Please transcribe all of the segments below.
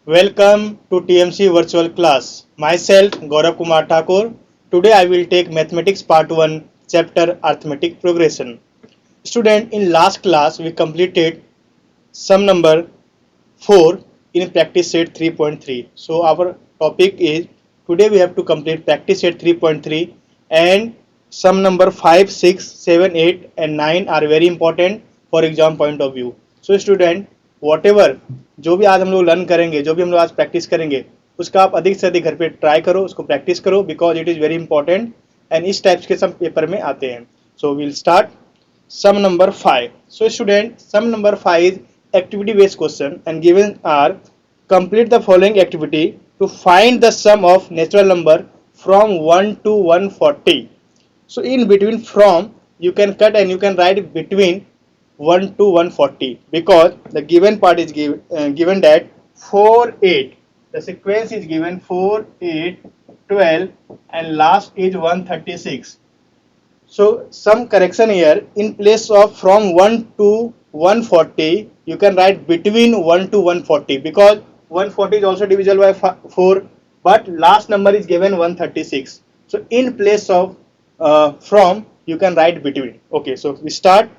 Welcome to TMC virtual class. Myself Gaurav Kumar Thakur. Today I will take mathematics part 1 chapter arithmetic progression. Student, in last class we completed sum number 4 in practice set 3.3. So our topic is today we have to complete practice set 3.3 and sum number 5, 6, 7, 8 and 9 are very important for exam point of view. So student, whatever जो भी आज हम लोग learn करेंगे, जो भी हम लोग आज प्रैक्टिस करेंगे, उसका आप अधिक से अधिक घर पे ट्राई करो, उसको प्रैक्टिस करो because it is very important and इस टाइप्स के सब पेपर में आते हैं. So will start sum number 5. So student, sum number 5 is activity based question and given are complete the following activity to find the sum of natural number from 1 to 140. So in between from you can cut and you can write between 1 to 140 because the given part is given that 4 8, the sequence is given 4 8 12 and last is 136. So some correction here, in place of from 1 to 140 you can write between 1 to 140 because 140 is also divisible by 4 but last number is given 136. So in place of from you can write between. Okay, so we start.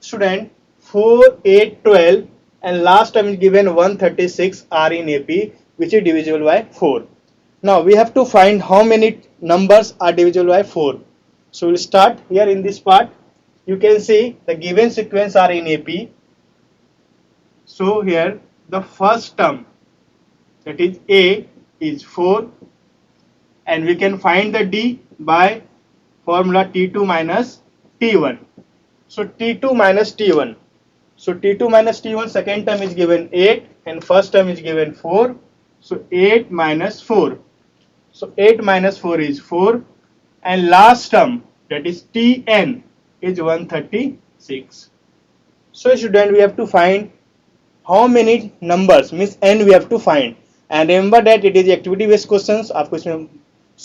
Student, 4 8 12 and last term is given 136 are in AP which is divisible by 4. Now we have to find how many numbers are divisible by 4. So we'll start here in this part. You can see the given sequence are in AP. So here the first term, that is A, is 4 and we can find the D by formula T2 minus T1. So T2 minus T1. So T2 minus T1 second term is given 8 and first term is given 4. So 8 minus 4. So 8 minus 4 is 4 and last term, that is Tn, is 136. So student, we have to find how many numbers, means n we have to find and remember that it is activity based questions. आपको इसमें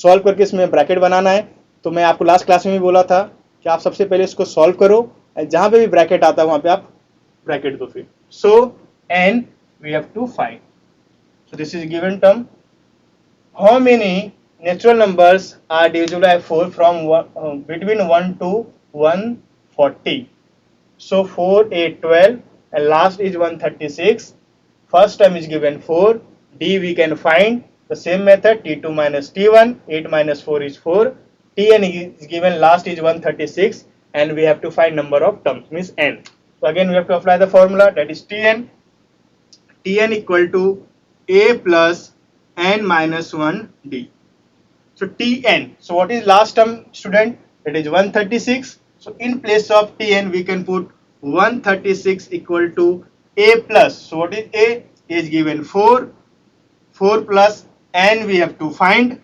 solve करके इसमें bracket बनाना है. तो मैं आपको last class में भी बोला था कि आप सबसे पहले इसको सॉल्व करो और जहां पे भी ब्रैकेट आता है वहां पे आप ब्रैकेट दो फिर. सो n we have to find. So this is given term. How many natural numbers are divisible by 4 from between 1 to 140? So 4 8 12 and last is 136. First term is given 4. D we can find the same method, T2 minus T1. 8 minus 4 is 4. Tn is given, last is 136 and we have to find number of terms, means n. So again we have to apply the formula, that is Tn. Tn equal to A plus n minus 1 D. So Tn, so what is last term, student? That is 136. So in place of Tn we can put 136 equal to A plus, so what is A? Is given 4. 4 plus n we have to find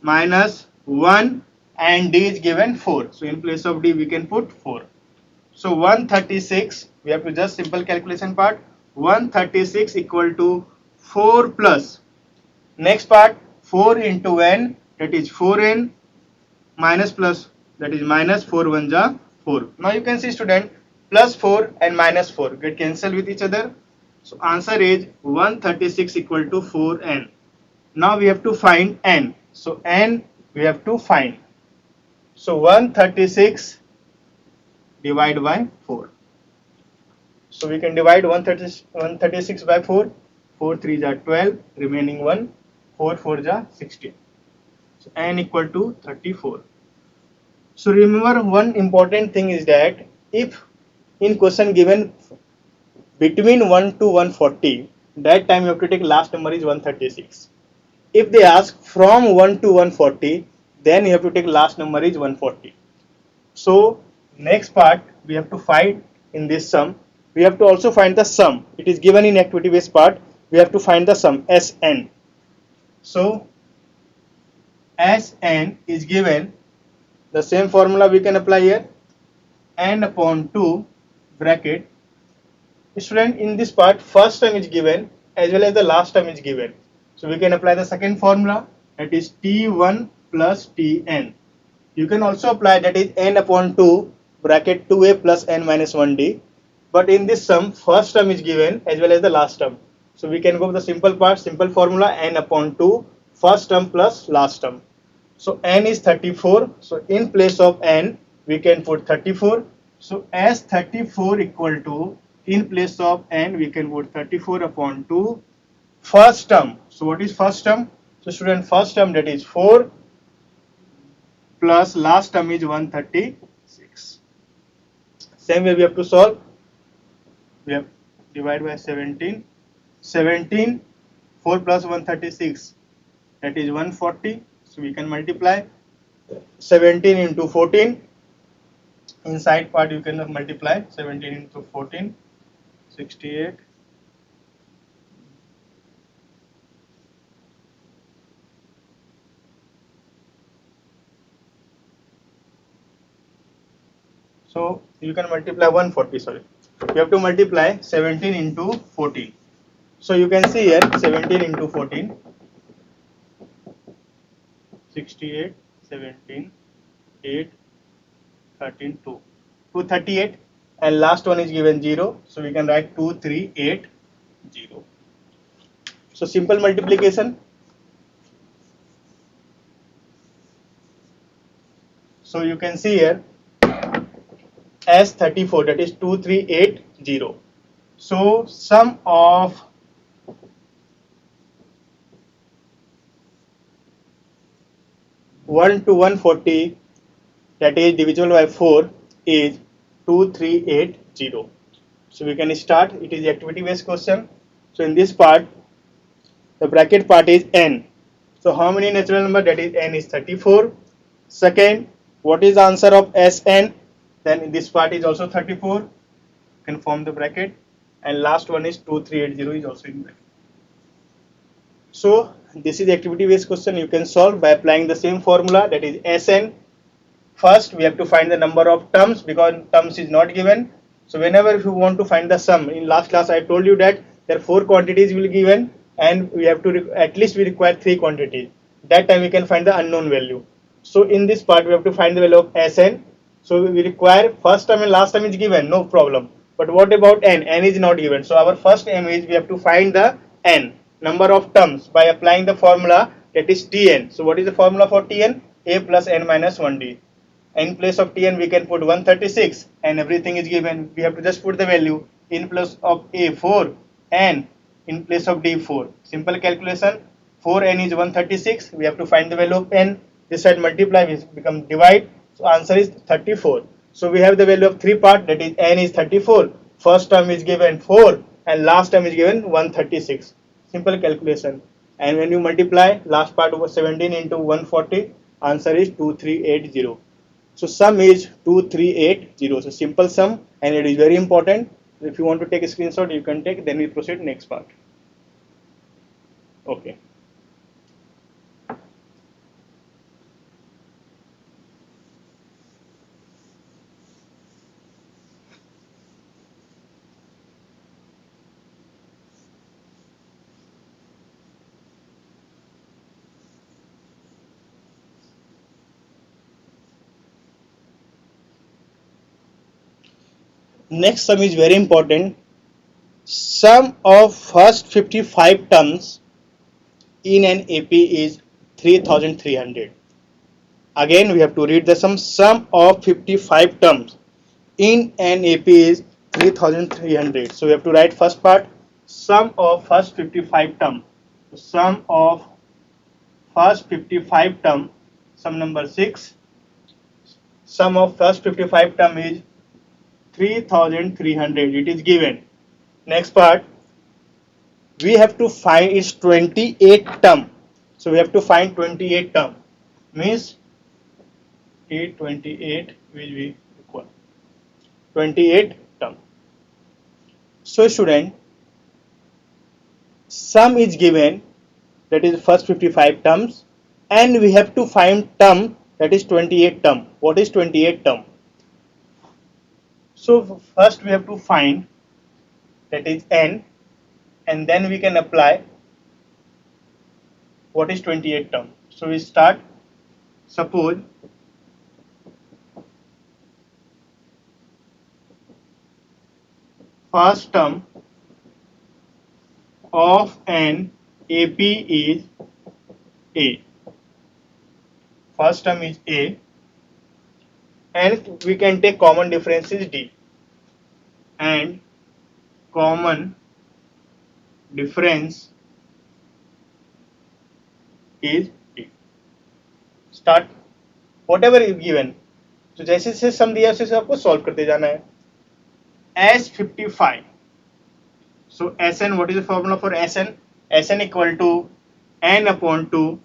minus 1 and D is given 4. So in place of D we can put 4. So 136, we have to just simple calculation part. 136 equal to 4 plus next part 4 into n, that is 4n, minus plus, that is minus 4 1 ja 4. Now you can see student, plus 4 and minus 4 get cancelled with each other. So answer is 136 equal to 4n. Now we have to find n. So n we have to find. So 136 divided by 4. So we can divide 136 by 4. 4 3 ja 12, remaining 1. 4 4 ja 16. So n equal to 34. So remember one important thing is that if in question given between 1 to 140, that time you have to take last number is 136. If they ask from 1 to 140, then you have to take last number is 140. So next part we have to find in this sum. We have to also find the sum. It is given in activity based part. We have to find the sum Sn. So Sn is given, the same formula we can apply here, n upon 2 bracket. Student, in this part first term is given as well as the last term is given. So we can apply the second formula, that is T1 plus Tn. You can also apply, that is n upon 2 bracket 2a plus n minus 1d. But in this sum first term is given as well as the last term. So we can go with the simple part, simple formula, n upon 2, first term plus last term. So n is 34. So in place of n, we can put 34. So as 34 equal to, in place of n, we can put 34 upon 2, first term. So what is first term? So student, first term, that is 4 plus last term is 136. Same way we have to solve. We have divide by 17. 17, 4 plus 136, that is 140. So we can multiply 17 into 14. Inside part you can multiply 17 into 14, 68. So you can multiply 140, sorry. You have to multiply 17 into 14. So you can see here 17 into 14, 68, 17, 8, 13, 2. 238, and last one is given 0. So we can write 2380. So simple multiplication. So you can see here as 34, that is 2380. So sum of one to 140, that is divisible by 4, is 2380. So we can start. It is activity based question. So in this part, the bracket part is n. So how many natural number? That is n is 34. Second, what is the answer of Sn? Then in this part is also 34. Can form the bracket. And last one is 2380 is also in bracket. So this is activity based question. You can solve by applying the same formula, that is Sn. First we have to find the number of terms because terms is not given. So whenever if you want to find the sum, in last class I told you that there are 4 quantities will be given and we have to at least we require 3 quantities. That time we can find the unknown value. So in this part we have to find the value of Sn. So we require first term and last term is given, no problem. But what about n? N is not given. So our first aim is we have to find the n, number of terms, by applying the formula, that is Tn. So what is the formula for Tn? A plus n minus 1d. In place of Tn we can put 136 and everything is given. We have to just put the value. In place of A 4 and in place of D 4. Simple calculation. 4n is 136. We have to find the value of n. This side multiply, we become divide. So answer is 34. So we have the value of 3 part, that is n is 34. First term is given 4 and last term is given 136. Simple calculation. And when you multiply last part over 17 into 140, answer is 2380. So sum is 2380. So simple sum and it is very important. If you want to take a screenshot, you can take. Then we proceed next part. Okay. Next sum is very important. Sum of first 55 terms in an AP is 3300. Again we have to read the sum. Sum of 55 terms in an AP is 3300. So we have to write first part, sum of first 55 term. So sum of first 55 term, sum number 6. Sum of first 55 term is 3300. It is given. Next part, we have to find is 28 term. So we have to find 28 term. Means 828 will be equal 28 term. So student, sum is given, that is first 55 terms, and we have to find term, that is 28 term. What is 28 term? So first we have to find, that is n, and then we can apply what is 28 term. So we start, suppose first term of an AP is A. First term is A, and we can take common difference is D, and common difference is D. Start whatever is given. तो जैसे से सम दिया उसे आपको solve करते जाना है. S55. So Sn, what is the formula for Sn? Sn equal to n upon 2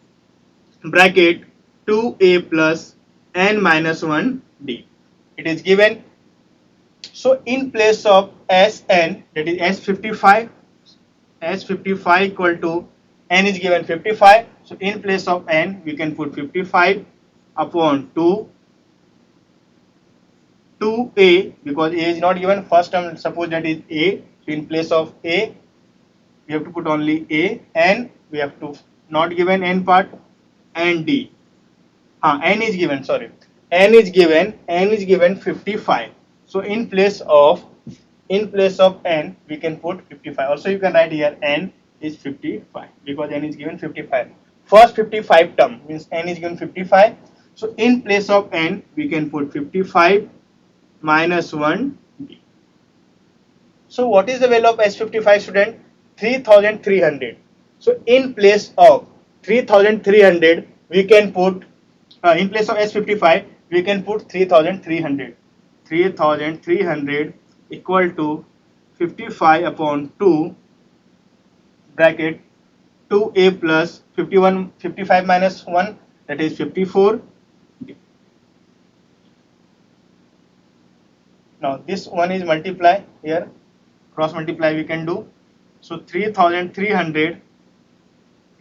bracket 2a plus n minus 1 d. It is given. So in place of Sn, that is S55, S55 equal to n is given 55. So in place of n, we can put 55 upon 2a, because a is not given. First term, suppose that is a. So in place of a, we have to put only a, and we have to not given n part, and d. N is given. Sorry, n is given 55. So in place of n, we can put 55. Also, you can write here n is 55 because n is given 55. First 55 term means n is given 55. So in place of n, we can put 55 minus 1 d. So what is the value of S55, student? 3300. So in place of 3300, we can put in place of S55, we can put 3300. 3300 equal to 55 upon 2 bracket 2a plus 55 minus 1, that is 54. Now this one is multiply here, cross multiply we can do. So 3300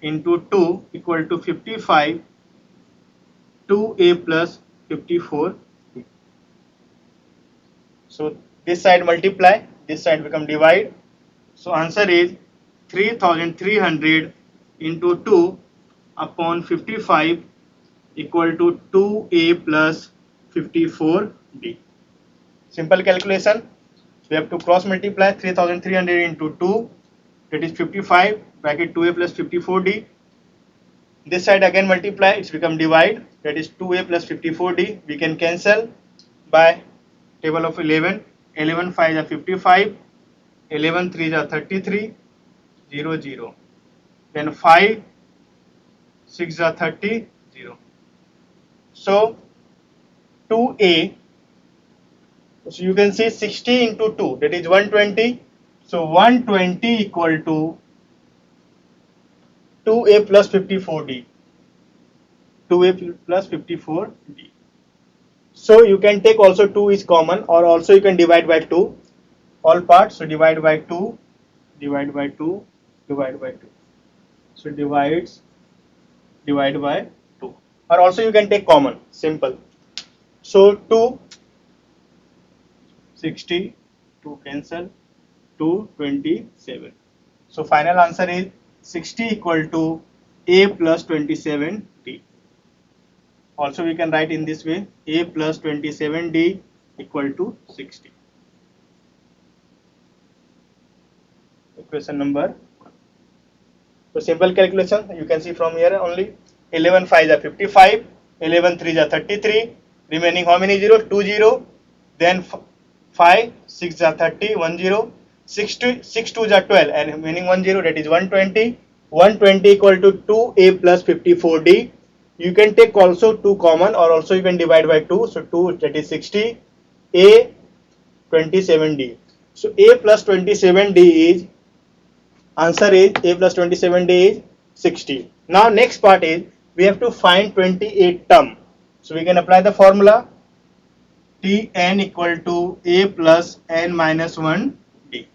into 2 equal to 55, 2a plus 54. So this side multiply, this side become divide. So answer is 3300 into 2 upon 55 equal to 2a plus 54d. Simple calculation. We have to cross multiply 3300 into 2, that is 55 bracket 2a plus 54d. This side again multiply, it's become divide, that is 2a plus 54d. We can cancel by table of 11. 11 5 are 55, 11 3 are 33, 0 0. Then 5 6 are 30, 0. So 2a, so you can see 60 into 2, that is 120. So 120 equal to 2a plus 54d. 2a plus 54d. So you can take also 2 is common, or also you can divide by 2 all parts. So divide by 2, divide by 2, divide by 2. So divide by 2, or also you can take common, simple. So 2, 60, 2 cancel, 2 27. So final answer is 60 equal to a plus 27d. Also we can write in this way, a plus 27d equal to 60. Equation number 1. So simple calculation, you can see from here only. 11 5 are 55, 11 3 are 33, remaining how many 0? 2 0. Then 5 6 are 30, 1 0. 6 2s are 12, and remaining 1 0, that is 120. 120 equal to 2a plus 54d. You can take also 2 common, or also you can divide by 2. So 2, that is 60, a 27d. So a plus 27d is, answer is a plus 27d is 60. Now next part is we have to find 28 term. So we can apply the formula Tn equal to a plus n minus 1 d.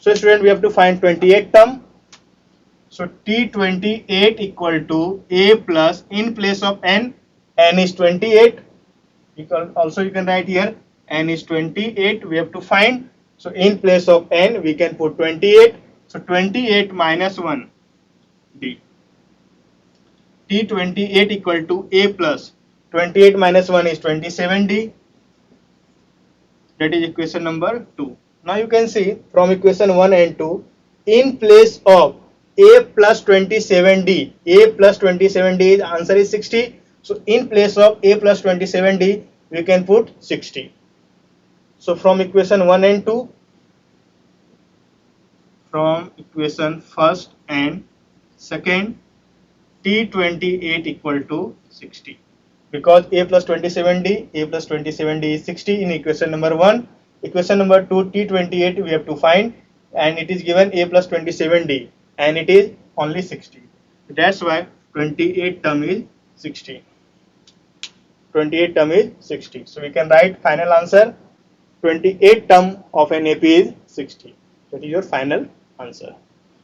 So student, we have to find 28 term. So T28 equal to a plus, in place of n is 28. Also you can write here n is 28, we have to find. So in place of n we can put 28. So 28 minus 1 d. T28 equal to a plus 28 minus 1 is 27d. That is equation number 2. Now you can see from equation 1 and 2, in place of a plus 27d, a plus 27d, answer is 60. So in place of a plus 27d, we can put 60. So from equation 1 and 2, from equation first and second, T28 equal to 60. Because a plus 27d, a plus 27d is 60 in equation number 1. Equation number 2, T28 we have to find, and it is given a plus 27d and it is only 60. That's why 28 term is 60. 28 term is 60. So we can write final answer 28 term of an AP is 60. That is your final answer.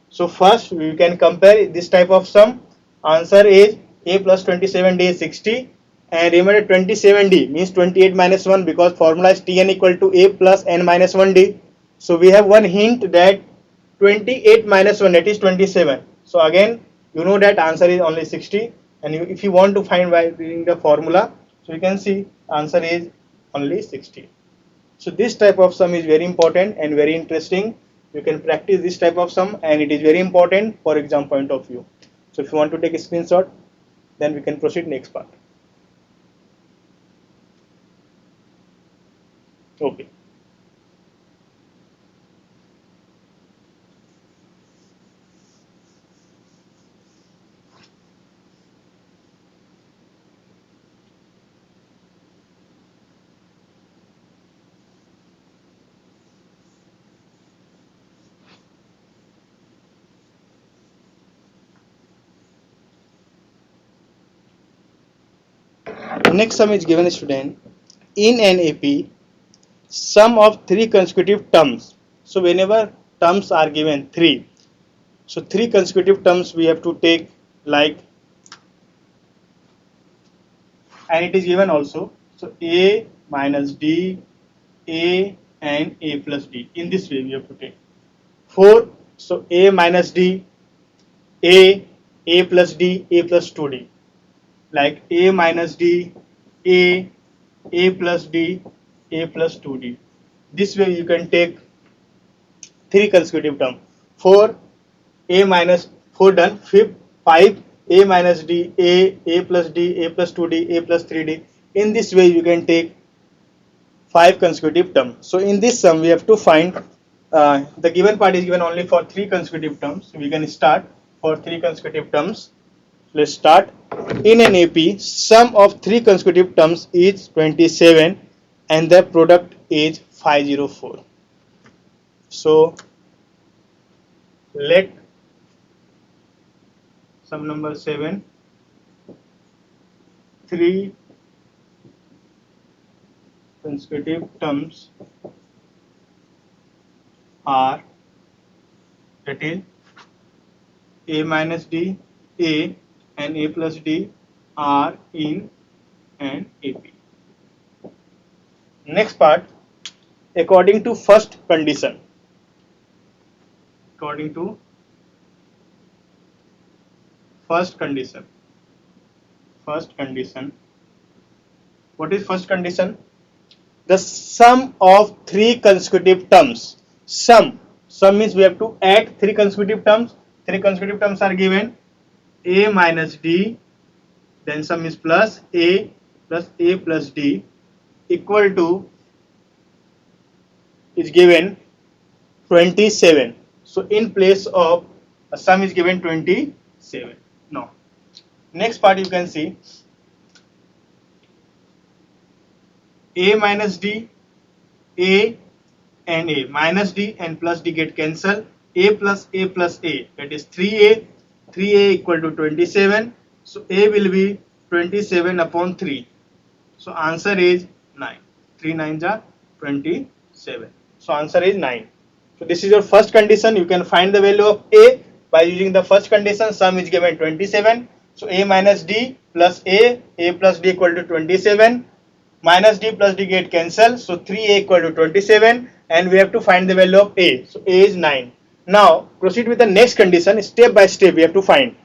So first we can compare this type of sum. Answer is a plus 27d is 60, and remember 27d means 28 minus 1 because formula is Tn equal to a plus n minus 1d. So we have one hint that 28 minus 1, that is 27. So again you know that answer is only 60, and if you want to find by using the formula, so you can see answer is only 60. So this type of sum is very important and very interesting. You can practice this type of sum and it is very important for exam point of view. So if you want to take a screenshot, then we can proceed next part. Okay. Next sum is given a student in an AP sum of three consecutive terms. So whenever terms are given three, so three consecutive terms we have to take like, and it is given also. So a minus d, a and a plus d. In this way we have to take 4. So a minus d, a plus d, a plus 2d. Like a minus d, a plus d, a plus 2d. This way you can take three consecutive terms. 4, a minus 4 done. Fifth, 5, a minus d, a plus d, a plus 2d, a plus 3d. In this way you can take 5 consecutive terms. So in this sum we have to find the given part is given only for 3 consecutive terms. We can start for 3 consecutive terms. Let's start. In an AP, sum of 3 consecutive terms is 27 and the product is 504. So let sum number 7 3 consecutive terms are, that is a minus d, a and a plus d are in an AP. Next part, according to first condition. According to first condition. First condition. What is first condition? The sum of three consecutive terms. Sum means we have to add three consecutive terms. Three consecutive terms are given a minus d, then sum is plus a plus d equal to is given 27. So in place of a sum is given 27. Now next part you can see a minus d, a and a, minus d and plus d get cancelled. A plus a plus a, that is 3a, 3a equal to 27. So a will be 27 upon 3. So answer is 9. 3 9s are 27. So answer is 9. So this is your first condition. You can find the value of a by using the first condition. Sum is given 27. So a minus d plus a plus d equal to 27. Minus d plus d get cancelled. So 3a equal to 27, and we have to find the value of a. So a is 9. Now proceed with the next condition. Step by step we have to find.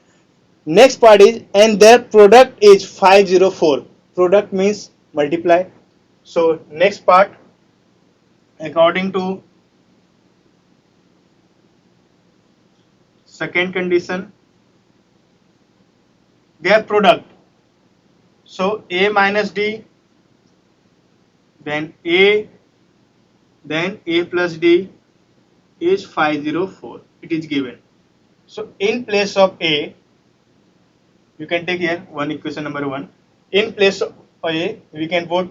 Next part is, and their product is 504. Product means multiply. So next part, according to second condition, their product. So A minus D, then A, then A plus D is 504. It is given. So in place of A, you can take here one equation number 1. In place of A, we can put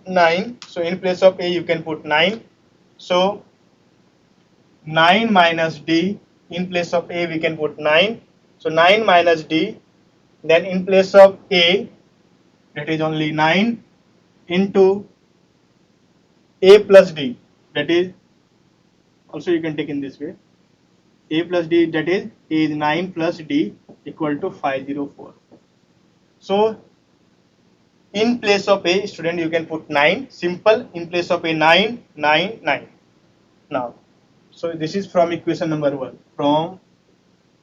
9. So in place of A, you can put 9. So 9 minus D, in place of A, we can put 9. So 9 minus D, then in place of A, that is only 9 into A plus D, that is, also you can take in this way, A plus D, that is 9 plus D equal to 504. So in place of A, student, you can put 9, simple, in place of A, 9, 9, 9. Now, so this is from equation number 1, from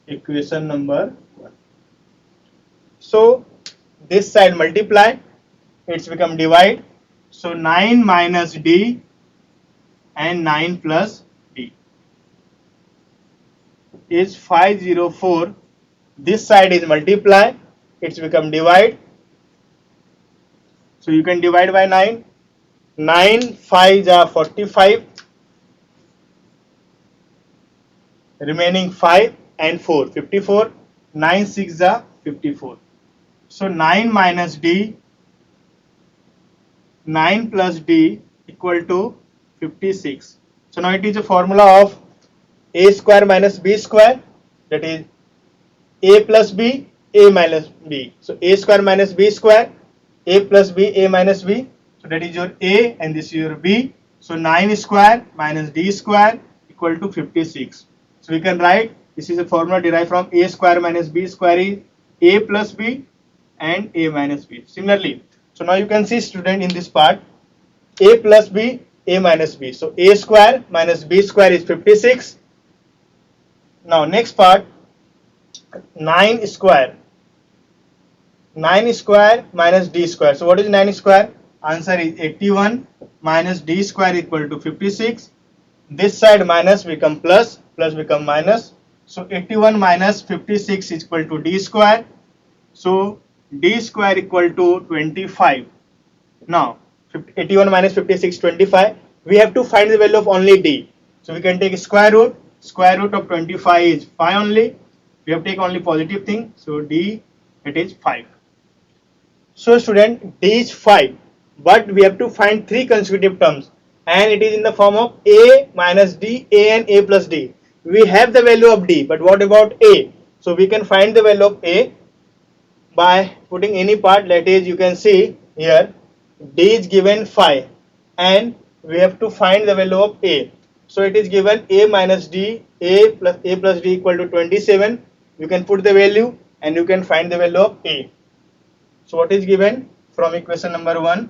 equation number 1. So this side multiply, it's become divide. So 9 minus D and 9 plus D is 504. This side is multiply, it's become divide. So you can divide by 9. 9 5s are 45. Remaining 5 and 4, 54. 9 6 are 54. So 9 minus D, 9 plus D equal to 56. So now it is a formula of A square minus B square, that is A plus B, A minus B. So A square minus B square, A plus B, A minus B. So that is your A and this is your B. So 9 square minus D square equal to 56. So we can write, this is a formula derived from A square minus B square is A plus B and A minus B. Similarly, so now you can see, student, in this part, A plus B, A minus B. So A square minus B square is 56. Now next part, 9 square. 9 square minus D square. So what is 9 square? Answer is 81 minus D square equal to 56. This side minus become plus, plus become minus. So 81 minus 56 is equal to D square. So D square equal to 25. Now 81 minus 56, 25. We have to find the value of only D. So we can take square root. Square root of 25 is 5 only. We have to take only positive thing. So D, it is 5. So student, D is 5. But we have to find 3 consecutive terms. And it is in the form of A minus D, A and A plus D. We have the value of D. But what about A? So we can find the value of A by putting any part. That is, you can see here, D is given 5. And we have to find the value of A. So it is given A minus D, A plus D equal to 27. You can put the value and you can find the value of A. So what is given from equation number 1?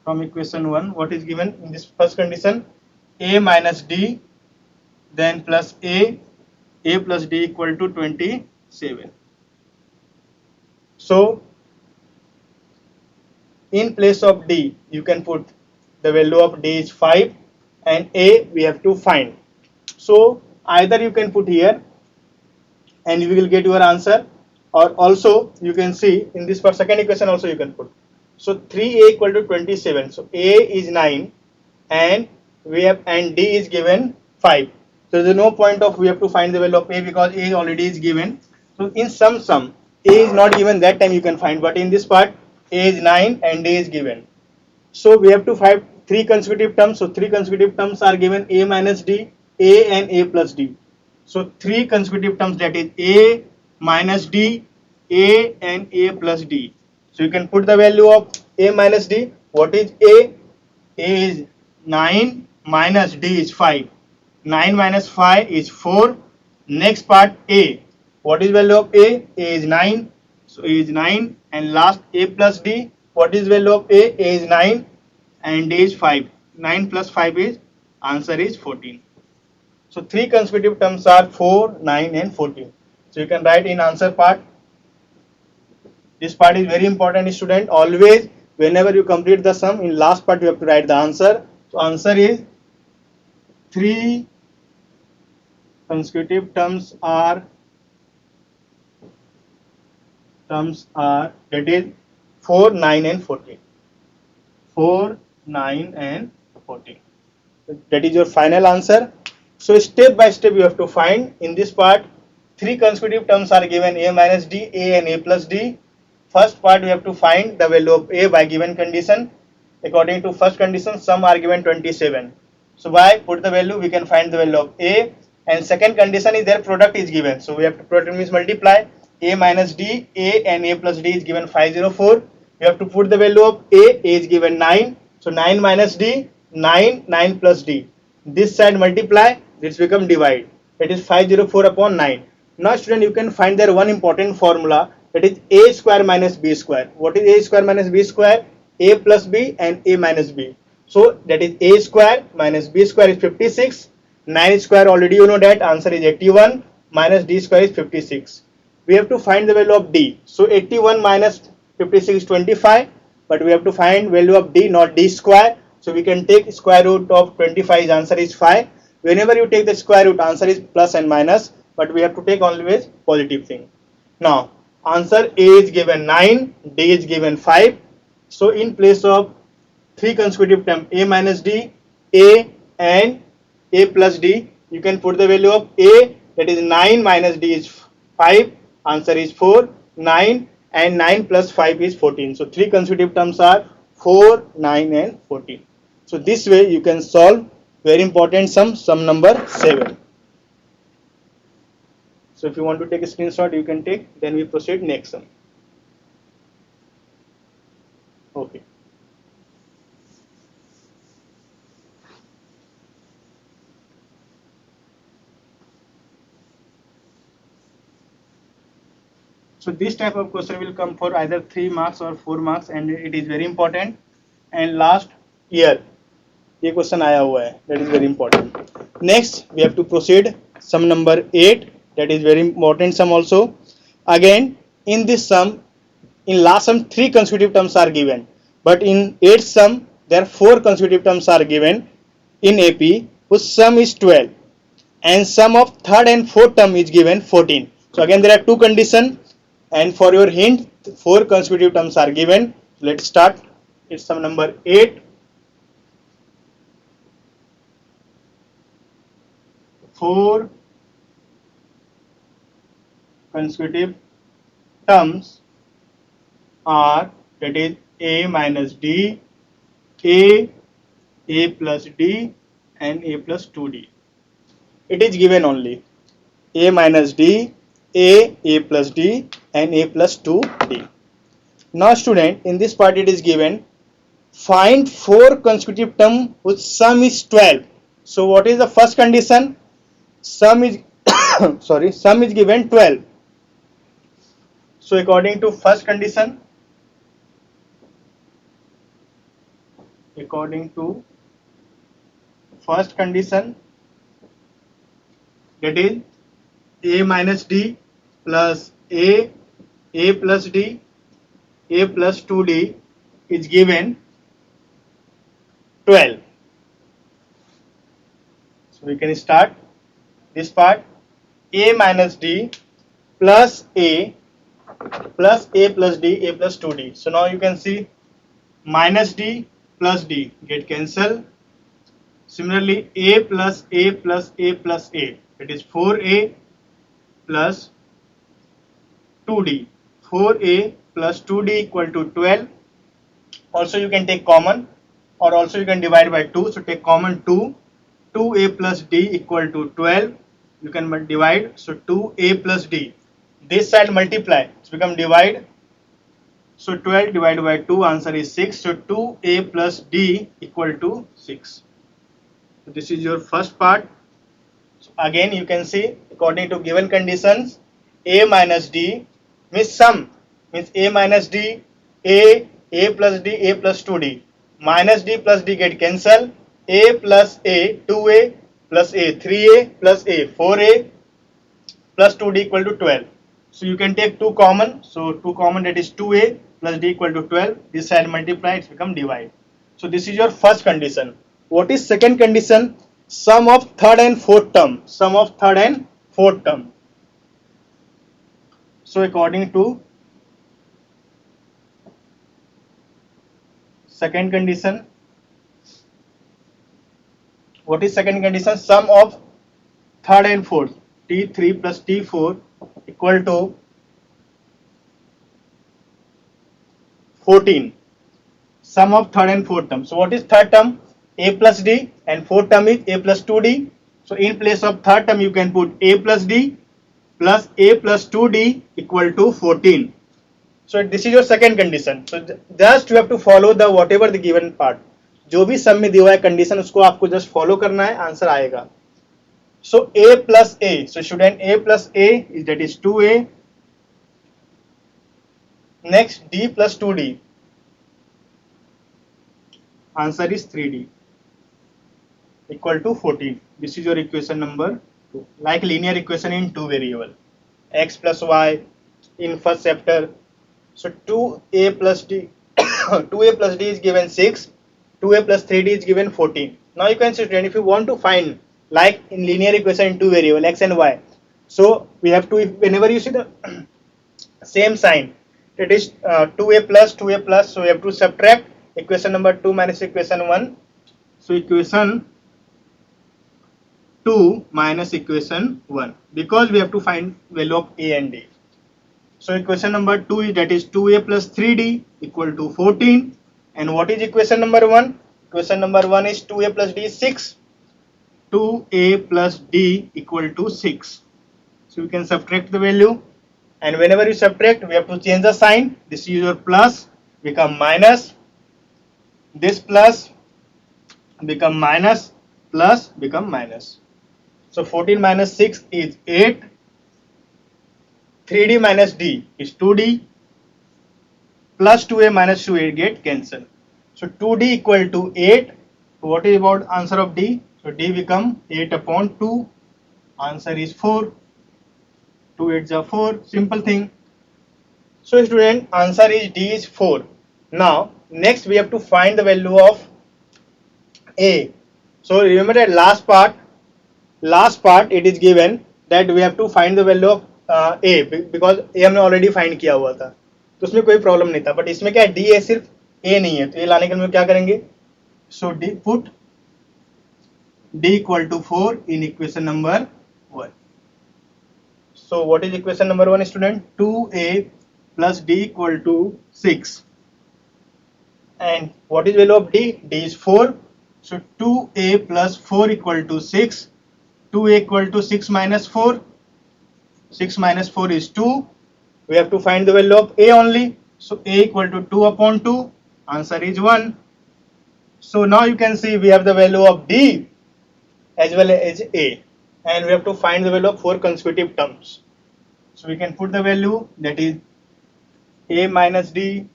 From equation 1, what is given in this first condition? A minus D, then plus A plus D equal to 27. So in place of D, you can put the value of D is 5 and A we have to find. So either you can put here and you will get your answer, or also you can see in this for second equation also you can put. So 3A equal to 27. So A is 9 and D is given 5. So there is no point of we have to find the value of A because A already is given. So in sum A is not given, that time you can find, but in this part A is 9 and D is given. So we have to find 3 consecutive terms. So 3 consecutive terms are given, A minus D, A and A plus D. So 3 consecutive terms, that is A minus D, A and A plus D. So you can put the value of A minus D. What is A? A is 9 minus D is 5. 9 minus 5 is 4. Next part A. What is value of A? A is 9. So A is 9. And last A plus D. What is value of A? A is 9 and D is 5. 9 plus 5 is, answer is 14. So 3 consecutive terms are 4, 9 and 14. So you can write in answer part. This part is very important, student. Always whenever you complete the sum, in last part you have to write the answer. So answer is three consecutive terms are that is 4, 9 and 14. 4, 9 and 14. That is your final answer. So step by step you have to find. In this part, three consecutive terms are given, a minus d, a and a plus d. First part we have to find the value of a by given condition. According to first condition, sum are given 27. So by put the value we can find the value of a, and second condition is their product is given. So we have to product means multiply a minus d, a and a plus d is given 504. We have to put the value of a is given 9. So 9 minus d, 9, 9 plus d. This side multiply, this become divide. It is 504 upon 9. Now student, you can find there one important formula, that is a square minus b square. What is a square minus b square? A plus b and a minus b. So that is a square minus b square is 56. 9 square already you know that answer is 81 minus d square is 56. We have to find the value of d. So 81 minus 56 is 25, but we have to find value of d, not d square. So we can take square root of 25, answer is 5. Whenever you take the square root, answer is plus and minus, but we have to take always positive thing. Now answer a is given 9, d is given 5. So in place of three consecutive terms a minus d, a and a plus d, you can put the value of a, that is 9 minus d is 5, answer is 4, 9 and 9 plus 5 is 14. So three consecutive terms are 4, 9 and 14. So this way you can solve very important sum number 7. So if you want to take a screenshot, you can take, then we proceed next sum. Okay. So this type of question will come for either 3 marks or 4 marks, and it is very important. And last year ये question आया हुआ है, that is very important. Next we have to proceed sum number 8, that is very important sum also. Again in this sum, in last sum 3 consecutive terms are given, but in 8th sum there 4 consecutive terms are given in AP, whose sum is 12, and sum of third and fourth term is given 14. So again there are two conditions, and for your hint 4 consecutive terms are given. Let's start. It's sum number 8. 4 consecutive terms are, that is a minus d, a plus d and a plus 2d. It is given only a minus d, a plus d and a plus 2d. Now student, in this part it is given, find 4 consecutive terms whose sum is 12. So what is the first condition? Sum is sum is given 12. So according to first condition, that is a minus d plus a plus d, a plus 2d is given 12. So we can start this part. A minus d plus a plus d, a plus 2d. So now you can see minus d plus d get cancelled. Similarly a plus a plus a plus a, it is 4a plus 2d. 4a plus 2d equal to 12. Also you can take common, or also you can divide by 2. So take common 2. 2a plus d equal to 12. You can divide. So 2a plus d. This side multiply. It's become divide. So 12 divided by 2, answer is 6. So 2a plus d equal to 6. So this is your first part. So again you can see, according to given conditions, a minus d means sum, means a minus d, a plus d, a plus 2d. Minus d plus d get cancelled. A plus a, 2a plus a, 3a plus a, 4a plus 2d equal to 12. So you can take 2 common. So 2 common, that is 2a plus d equal to 12. This side multiply, it's become divide. So this is your first condition. What is second condition? sum of third and fourth term. Sum of third and fourth term. So according to second condition, what is second condition? Sum of third and fourth, T3 plus T4 equal to 14. Sum of third and fourth term. So what is third term? A plus D, and fourth term is A plus 2D. So in place of third term you can put A plus D plus A plus 2D equal to 14. So this is your second condition. So just you have to follow the whatever the given part. जो भी सम में दिया हुआ है condition उसको आपको just follow करना है, आंसर आएगा. So A plus A. So student, A plus A is, that is 2A. Next D plus 2D. Answer is 3D equal to 14. This is your equation number 2. Like linear equation in two variable. X plus Y in first chapter. So 2A plus D 2A plus D is given 6. 2A plus 3D is given 14. Now you can see, if you want to find like in linear equation in two variable X and Y. So we have to, whenever you see the same sign, it is 2A plus 2A plus, so we have to subtract equation number 2 minus equation 1. So equation 2 minus equation 1, because we have to find value of A and D. So equation number 2 is, that is 2A plus 3D equal to 14. And what is equation number 1? Equation number 1 is 2A plus D is 6. 2A plus D equal to 6. So we can subtract the value, and whenever you subtract we have to change the sign. This is your plus become minus, this plus become minus, plus become minus. So 14 minus 6 is 8. 3D minus D is 2D, plus 2A minus 2A get cancelled. So 2D equal to 8. What is about answer of D? So D become 8 upon 2. Answer is 4. 2 8s are 4. Simple thing. So student, answer is D is 4. Now next we have to find the value of A. So remember that last part it is given that we have to find the value of A, because A हमने already find किया हुआ था, तो उसमें कोई problem नहीं था. But इसमें क्या है, D है सिर्फ, A नहीं है, तो ये लाने के लिए क्या करेंगे? So D, put D equal to 4 in equation number 1. So what is equation number 1, student? 2A plus D equal to 6. And what is value of D? D is 4. So 2A plus 4 equal to 6. 2A equal to 6 minus 4. 6 minus 4 is 2. We have to find the value of A only. So A equal to 2 upon 2. Answer is 1. So now you can see we have the value of D as well as A. And we have to find the value of 4 consecutive terms. So we can put the value, that is A minus D,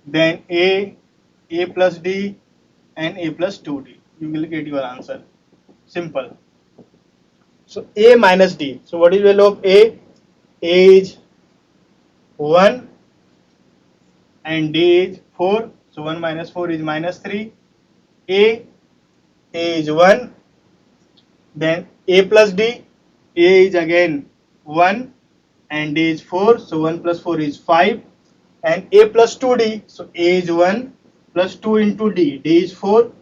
then A plus D, and A plus 2D. You will get your answer. Simple. So A minus D. So what is the value of A? A is 1 and D is 4. So 1 minus 4 is minus 3. A is 1. Then A plus D. A is again 1 and D is 4. So 1 plus 4 is 5. And A plus 2D. So A is 1 plus 2 into D. D is 4.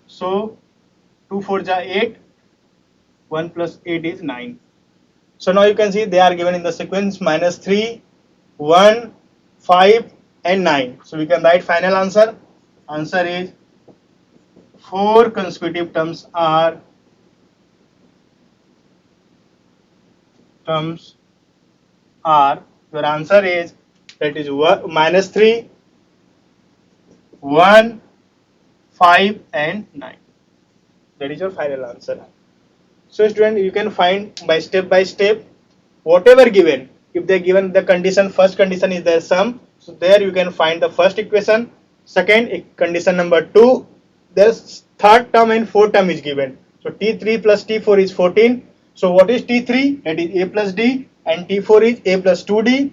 So 2 4s are 8. 1 plus 8 is 9. So now you can see they are given in the sequence minus 3, 1, 5 and 9. So we can write final answer. Answer is 4 consecutive terms are your answer is, that is minus 3, 1, 5 and 9. That is your final answer. So student, you can find by step whatever given. If they given the condition, first condition is their sum, so there you can find the first equation. Second, condition number 2, there's third term and fourth term is given. So T3 plus T4 is 14. So what is T3? That is A plus D, and T4 is A plus 2D.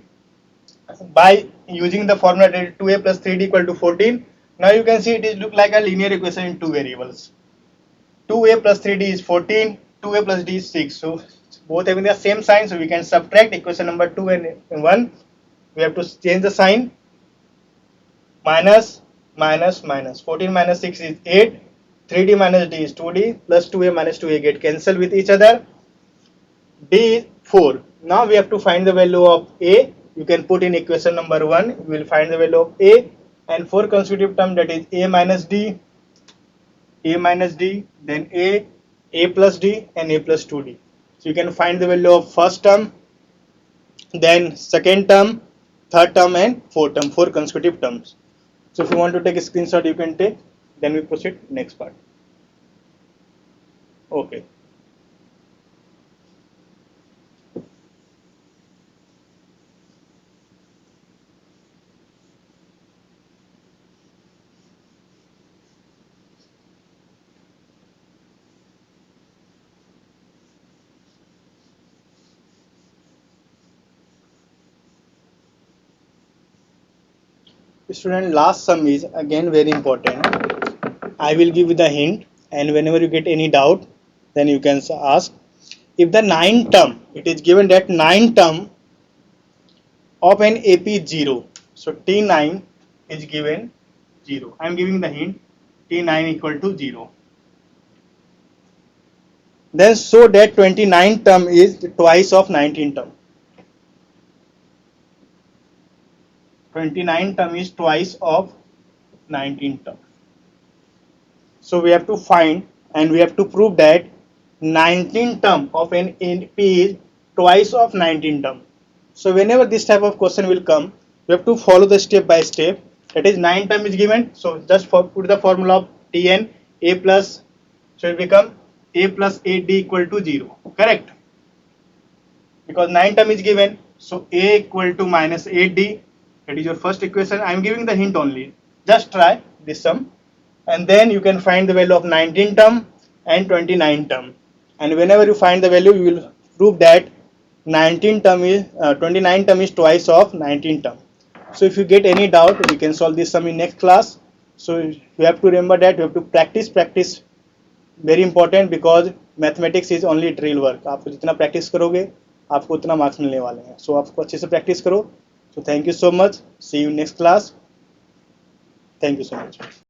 By using the formula that is 2A plus 3D equal to 14. Now you can see it is look like a linear equation in two variables. 2a plus 3d is 14, 2a plus d is 6. So both having the same sign, so we can subtract equation number 2 and 1. We have to change the sign. Minus, minus, minus. 14 minus 6 is 8. 3d minus d is 2d plus 2a minus 2a get cancelled with each other. D is 4. Now we have to find the value of a. You can put in equation number 1. We will find the value of a, and 4 consecutive term, that is a minus d, then a plus d, and a plus 2d. So you can find the value of first term, then second term, third term, and fourth term, 4 consecutive terms. So if you want to take a screenshot, you can take. Then we proceed next part. Okay. Student, last sum is again very important. I will give you the hint, and whenever you get any doubt, then you can ask. If the 9 term, it is given that 9 term of an AP is 0. So T9 is given 0. I am giving the hint. T9 equal to 0. Then show that 29 term is twice of 19 term. 29 term is twice of 19 term. So we have to find and we have to prove that 19 term of an AP is twice of 19 term. So whenever this type of question will come, we have to follow the step by step. That is 9 term is given. So just put the formula of Tn a plus, so it become a plus 8d equal to 0. Correct? Because 9 term is given. So a equal to minus 8d. That is your first equation. I am giving the hint only. Just try this sum. And then you can find the value of 19 term and 29 term. And whenever you find the value, you will prove that 19 term is 29 term is twice of 19 term. So if you get any doubt, we can solve this sum in next class. So you have to remember that you have to practice. Very important, because mathematics is only drill work. आप जितना practice करोगे आपको उतना marks मिलने वाले हैं. सो आपको अच्छे से प्रैक्टिस करो. So thank you so much. See you next class. Thank you so much.